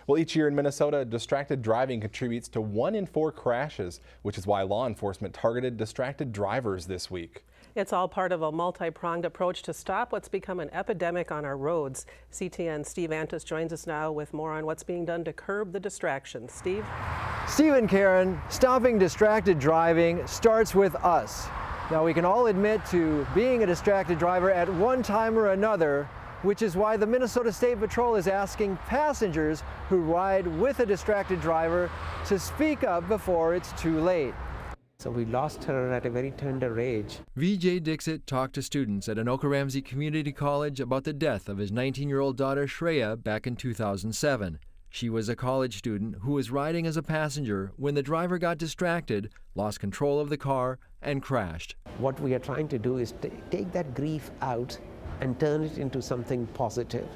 Well, each year in Minnesota, distracted driving contributes to 1 in 4 crashes, which is why law enforcement targeted distracted drivers this week. It's all part of a multi-pronged approach to stop what's become an epidemic on our roads. CTN's Steve Antus joins us now with more on what's being done to curb the distractions. Steve? Steve and Karen, stopping distracted driving starts with us. Now, we can all admit to being a distracted driver at one time or another, which is why the Minnesota State Patrol is asking passengers who ride with a distracted driver to speak up before it's too late. So we lost her at a very tender age. V.J. Dixit talked to students at Anoka Ramsey Community College about the death of his 19-year-old daughter Shreya back in 2007. She was a college student who was riding as a passenger when the driver got distracted, lost control of the car, and crashed. What we are trying to do is take that grief out and turn it into something positive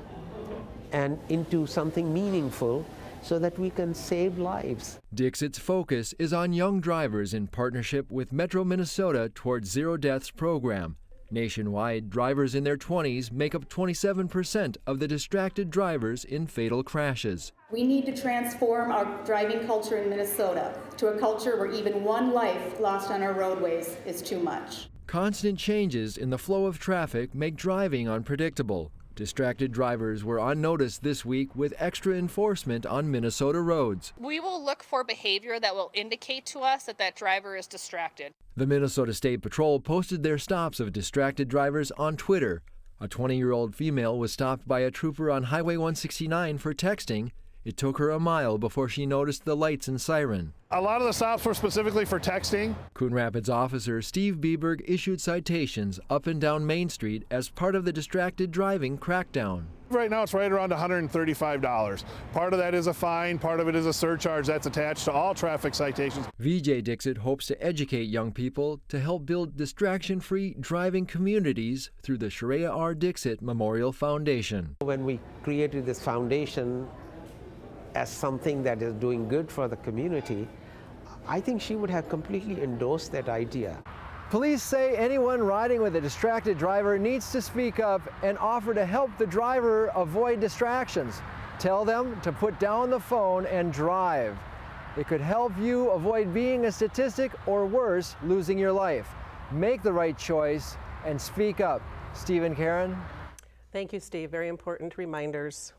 and into something meaningful so that we can save lives. Dixit's focus is on young drivers in partnership with Metro Minnesota Towards Zero Deaths program. Nationwide, drivers in their 20s make up 27% of the distracted drivers in fatal crashes. We need to transform our driving culture in Minnesota to a culture where even one life lost on our roadways is too much. Constant changes in the flow of traffic make driving unpredictable. Distracted drivers were on notice this week with extra enforcement on Minnesota roads. We will look for behavior that will indicate to us that that driver is distracted. The Minnesota State Patrol posted their stops of distracted drivers on Twitter. A 20-year-old female was stopped by a trooper on Highway 169 for texting. It took her a mile before she noticed the lights and siren. A lot of the stops were specifically for texting. COON Rapids officer Steve Bieberg issued citations up and down Main Street as part of the distracted driving crackdown. Right now it's right around $135. Part of that is a fine, part of it is a surcharge that's attached to all traffic citations. V.J. Dixit hopes to educate young people to help build distraction-free driving communities through the Shreya R. Dixit Memorial Foundation. When we created this foundation as something that is doing good for the community, I think she would have completely endorsed that idea. Police say anyone riding with a distracted driver needs to speak up and offer to help the driver avoid distractions. Tell them to put down the phone and drive. It could help you avoid being a statistic or worse, losing your life. Make the right choice and speak up. Steve and Karen? Thank you, Steve. Very important reminders.